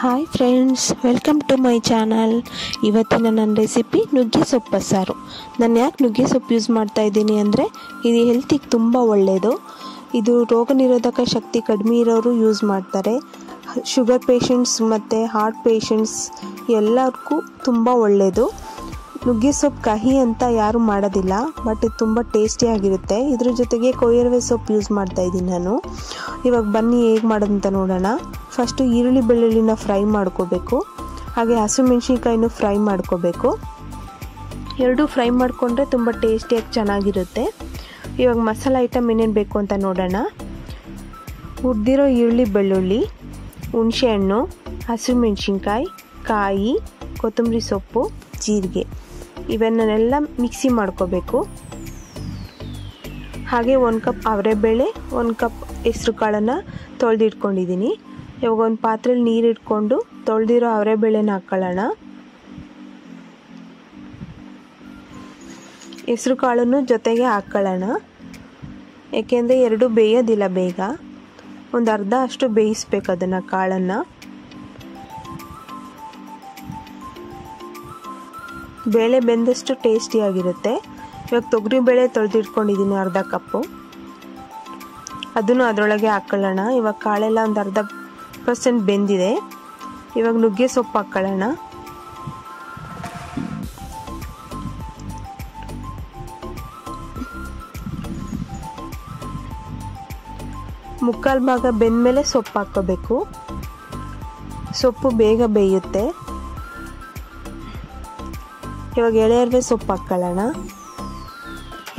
Hi friends, welcome to my channel. ಇವತ್ತಿನ ನನ್ನ recipe ನುಗ್ಗೆ ಸೊಪ್ಪು ಬಸ್ಸಾರು. ನಾನು ಯಾಕೆ ನುಗ್ಗೆ ಸೊಪ್ಪು ಯೂಸ್ ಮಾಡ್ತಾ ಇದ್ದೀನಿ ಅಂದರೆ ಇದು ಹೆಲ್ತಿಗೆ ತುಂಬ ಒಳ್ಳೆಯದು. ಇದು ರೋಗ ನಿರೋಧಕ ಶಕ್ತಿ ಕಡಿಮೆ ಇರೋರು ಯೂಸ್ ಮಾಡ್ತಾರೆ. ಶುಗರ್ ಪೇಷಂಟ್ಸ್ ಮತ್ತು ಹಾರ್ಟ್ ಪೇಷಂಟ್ಸ್ ಎಲ್ಲರಿಗೂ ತುಂಬ ಒಳ್ಳೆಯದು. ನುಗ್ಗೆ ಸೊಪ್ಪು ಕಹಿ ಅಂತ ಯಾರೂ ಮಾಡೋದಿಲ್ಲ, ಬಟ್ ಇದು ತುಂಬ ಟೇಸ್ಟಿಯಾಗಿರುತ್ತೆ. ಇದ್ರ ಜೊತೆಗೆ ಕೊಯ್ಯರವೆ ಸೊಪ್ಪು ಯೂಸ್ ಮಾಡ್ತಾ ಇದ್ದೀನಿ ನಾನು. ಇವಾಗ ಬನ್ನಿ ಹೇಗೆ ಮಾಡೋದಂತ ನೋಡೋಣ. ಫಸ್ಟು ಈರುಳ್ಳಿ ಬೆಳ್ಳುಳ್ಳಿನ ಫ್ರೈ ಮಾಡ್ಕೋಬೇಕು, ಹಾಗೆ ಹಸಿಮೆಣ್ಸಿನ್ಕಾಯಿನೂ ಫ್ರೈ ಮಾಡ್ಕೋಬೇಕು. ಎರಡೂ ಫ್ರೈ ಮಾಡಿಕೊಂಡ್ರೆ ತುಂಬ ಟೇಸ್ಟಿಯಾಗಿ ಚೆನ್ನಾಗಿರುತ್ತೆ. ಇವಾಗ ಮಸಾಲೆ ಐಟಮ್ ಏನೇನು ಬೇಕು ಅಂತ ನೋಡೋಣ. ಹುರಿದಿರೋ ಈರುಳ್ಳಿ ಬೆಳ್ಳುಳ್ಳಿ, ಹುಣಸೆಹಣ್ಣು, ಹಸಿಮೆಣ್ಸಿನ್ಕಾಯಿ, ಕಾಯಿ, ಕೊತ್ತಂಬರಿ ಸೊಪ್ಪು, ಜೀರಿಗೆ ಇವನ್ನೆಲ್ಲ ಮಿಕ್ಸಿ ಮಾಡ್ಕೋಬೇಕು. ಹಾಗೆ 1 ಕಪ್ ಅವರೆಬೇಳೆ, 1 ಕಪ್ ಹೆಸರು ಕಾಳನ್ನು ತೊಳೆದಿಟ್ಕೊಂಡಿದ್ದೀನಿ. ಇವಾಗ ಒಂದು ಪಾತ್ರೆಯಲ್ಲಿ ನೀರು ಇಟ್ಕೊಂಡು ತೊಳೆದಿರೋ ಅವರೆಬೇಳೆನ ಹಾಕ್ಕೊಳ್ಳೋಣ. ಹೆಸರು ಕಾಳನ್ನು ಜೊತೆಗೆ ಹಾಕ್ಕೊಳ್ಳೋಣ, ಏಕೆಂದರೆ ಎರಡು ಬೇಯೋದಿಲ್ಲ ಬೇಗ. ಒಂದು ಅರ್ಧ ಅಷ್ಟು ಬೇಯಿಸ್ಬೇಕು ಅದನ್ನು, ಕಾಳನ್ನು. ಬೇಳೆ ಬೆಂದಷ್ಟು ಟೇಸ್ಟಿಯಾಗಿರುತ್ತೆ. ಇವಾಗ ತೊಗರಿಬೇಳೆ ತೊಳೆದಿಟ್ಕೊಂಡಿದ್ದೀನಿ ಅರ್ಧ ಕಪ್ಪು, ಅದನ್ನು ಅದರೊಳಗೆ ಹಾಕ್ಕೊಳ್ಳೋಣ. ಇವಾಗ ಕಾಳೆಲ್ಲ ಒಂದು 40% ಬೆಂದಿದೆ. ಇವಾಗ ನುಗ್ಗೆ ಸೊಪ್ಪು ಹಾಕ್ಕೊಳ್ಳೋಣ. ಮುಕ್ಕಾಲು ಭಾಗ ಬೆಂದಮೇಲೆ ಸೊಪ್ಪು ಹಾಕ್ಕೋಬೇಕು. ಸೊಪ್ಪು ಬೇಗ ಬೇಯುತ್ತೆ. ಇವಾಗ ಎಳೆಯರ್ವೆ ಸೊಪ್ಪು ಹಾಕ್ಕೊಳ್ಳೋಣ.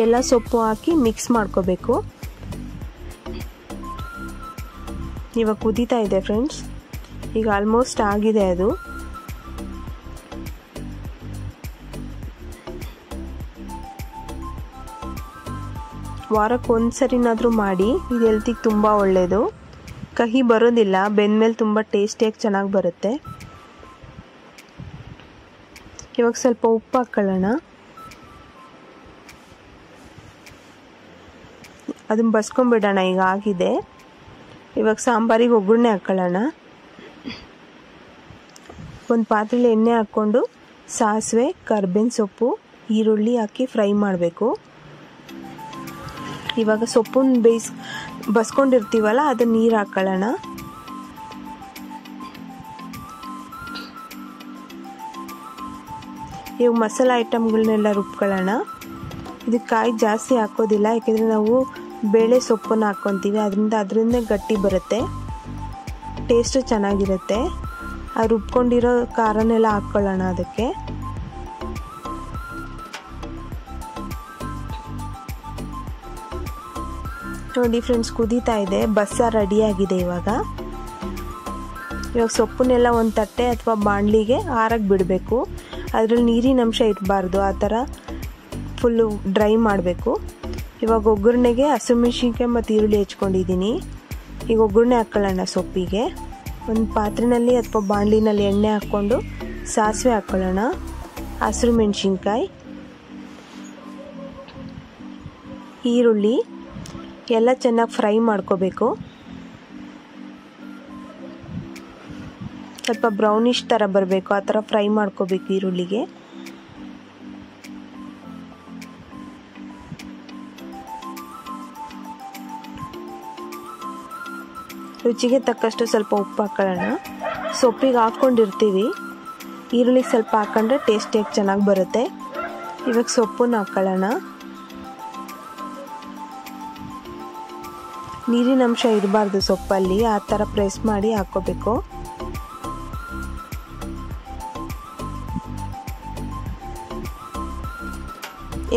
ಎಲ್ಲ ಸೊಪ್ಪು ಹಾಕಿ ಮಿಕ್ಸ್ ಮಾಡ್ಕೋಬೇಕು. ಇವಾಗ ಕುದೀತಾ ಇದೆ ಫ್ರೆಂಡ್ಸ್. ಈಗ ಆಲ್ಮೋಸ್ಟ್ ಆಗಿದೆ ಅದು. ವಾರಕ್ಕೆ ಒಂದ್ಸರಿನಾದರೂ ಮಾಡಿ, ಇದು ಹೆಲ್ತಿಗೆ ತುಂಬ ಒಳ್ಳೆಯದು. ಕಹಿ ಬರೋದಿಲ್ಲ, ಬೆಂದಮೇಲೆ ತುಂಬ ಟೇಸ್ಟಿಯಾಗಿ ಚೆನ್ನಾಗಿ ಬರುತ್ತೆ. ಇವಾಗ ಸ್ವಲ್ಪ ಉಪ್ಪು ಹಾಕ್ಕೊಳ್ಳೋಣ. ಅದನ್ನು ಬಸ್ಕೊಂಡ್ಬಿಡೋಣ. ಈಗ ಆಗಿದೆ. ಇವಾಗ ಸಾಂಬಾರಿಗೆ ಒಗ್ಗರಣೆ ಹಾಕ್ಕೊಳ್ಳೋಣ. ಒಂದು ಪಾತ್ರೆಯಲ್ಲಿ ಎಣ್ಣೆ ಹಾಕ್ಕೊಂಡು ಸಾಸಿವೆ, ಕರ್ಬೇವಿನ ಸೊಪ್ಪು, ಈರುಳ್ಳಿ ಹಾಕಿ ಫ್ರೈ ಮಾಡಬೇಕು. ಇವಾಗ ಸೊಪ್ಪನ್ನು ಬಸ್ಕೊಂಡಿರ್ತೀವಲ್ಲ, ಅದನ್ನು ನೀರು ಹಾಕ್ಕೊಳ್ಳೋಣ. ಇವಾಗ ಮಸಾಲೆ ಐಟಮ್ಗಳನ್ನೆಲ್ಲ ರುಬ್ಕೊಳ್ಳೋಣ. ಇದಕ್ಕೆ ಕಾಯಿ ಜಾಸ್ತಿ ಹಾಕೋದಿಲ್ಲ, ಯಾಕೆಂದರೆ ನಾವು ಬೇಳೆ ಸೊಪ್ಪನ್ನು ಹಾಕ್ಕೊತೀವಿ, ಅದರಿಂದ ಗಟ್ಟಿ ಬರುತ್ತೆ, ಟೇಸ್ಟು ಚೆನ್ನಾಗಿರುತ್ತೆ. ಆ ರುಬ್ಕೊಂಡಿರೋ ಖಾರನೆಲ್ಲ ಹಾಕ್ಕೊಳ್ಳೋಣ ಅದಕ್ಕೆ. ನೋಡಿ ಫ್ರೆಂಡ್ಸ್, ಕುದೀತಾ ಇದೆ. ಬಸ್ಸಾರು ರೆಡಿಯಾಗಿದೆ. ಇವಾಗ ಸೊಪ್ಪನ್ನೆಲ್ಲ ಒಂದು ತಟ್ಟೆ ಅಥವಾ ಬಾಣಲಿಗೆ ಆರಕ್ಕೆ ಬಿಡಬೇಕು. ಅದರಲ್ಲಿ ನೀರಿನ ಅಂಶ ಇರಬಾರ್ದು, ಆ ಥರ ಫುಲ್ಲು ಡ್ರೈ ಮಾಡಬೇಕು. ಇವಾಗ ಒಗ್ಗರಣೆಗೆ ಹಸಿಮೆಣ್ಸಿನ್ಕಾಯಿ ಮತ್ತು ಈರುಳ್ಳಿ ಹೆಚ್ಕೊಂಡಿದ್ದೀನಿ. ಈಗ ಒಗ್ಗರಣೆ ಹಾಕ್ಕೊಳ್ಳೋಣ ಸೊಪ್ಪಿಗೆ. ಒಂದು ಪಾತ್ರೆಯಲ್ಲಿ ಅಥವಾ ಬಾಣಲಿನಲ್ಲಿ ಎಣ್ಣೆ ಹಾಕ್ಕೊಂಡು ಸಾಸಿವೆ ಹಾಕ್ಕೊಳ್ಳೋಣ, ಹಸಿರು ಮೆಣಸಿನ್ಕಾಯಿ, ಈರುಳ್ಳಿ ಎಲ್ಲ ಚೆನ್ನಾಗಿ ಫ್ರೈ ಮಾಡ್ಕೋಬೇಕು. ಸ್ವಲ್ಪ ಬ್ರೌನಿಷ್ ಥರ ಬರಬೇಕು, ಆ ಥರ ಫ್ರೈ ಮಾಡ್ಕೋಬೇಕು ಈರುಳ್ಳಿಗೆ. ರುಚಿಗೆ ತಕ್ಕಷ್ಟು ಸ್ವಲ್ಪ ಉಪ್ಪು ಹಾಕ್ಕೊಳ್ಳೋಣ. ಸೊಪ್ಪಿಗೆ ಹಾಕ್ಕೊಂಡಿರ್ತೀವಿ, ಈರುಳ್ಳಿಗೆ ಸ್ವಲ್ಪ ಹಾಕ್ಕೊಂಡ್ರೆ ಟೇಸ್ಟಿಯಾಗಿ ಚೆನ್ನಾಗಿ ಬರುತ್ತೆ. ಇವಾಗ ಸೊಪ್ಪನ್ನು ಹಾಕ್ಕೊಳ್ಳೋಣ. ನೀರಿನ ಅಂಶ ಇರಬಾರ್ದು ಸೊಪ್ಪಲ್ಲಿ, ಆ ಥರ ಪ್ರೆಸ್ ಮಾಡಿ ಹಾಕ್ಕೋಬೇಕು.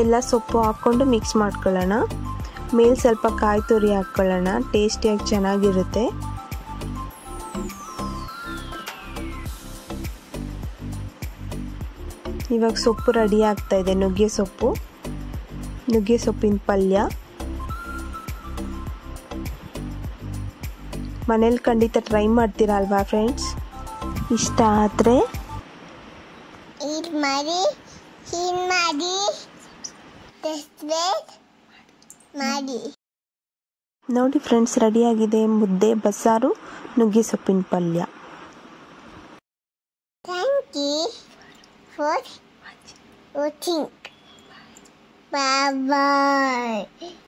ಎಲ್ಲ ಸೊಪ್ಪು ಹಾಕ್ಕೊಂಡು ಮಿಕ್ಸ್ ಮಾಡ್ಕೊಳ್ಳೋಣ. ಮೇಲೆ ಸ್ವಲ್ಪ ಕಾಯಿ ತುರಿ ಹಾಕ್ಕೊಳ್ಳೋಣ, ಟೇಸ್ಟಿಯಾಗಿ ಚೆನ್ನಾಗಿರುತ್ತೆ. ಇವಾಗ ಸೊಪ್ಪು ರೆಡಿ ಆಗ್ತಾ ಇದೆ. ನುಗ್ಗೆ ಸೊಪ್ಪಿನ ಪಲ್ಯ. ಮನೇಲಿ ಖಂಡಿತ ಟ್ರೈ ಮಾಡ್ತೀರಾ ಅಲ್ವಾ ಫ್ರೆಂಡ್ಸ್? ಇಷ್ಟ ಆದರೆ ಮಾಡಿ ನೋಡಿ ಫ್ರೆಂಡ್ಸ್, ರೆಡಿಯಾಗಿದೆ ಮುದ್ದೆ, ಬಸ್ಸಾರು, ನುಗ್ಗೆ ಸೊಪ್ಪಿನ ಪಲ್ಯ. for watching. Bye bye.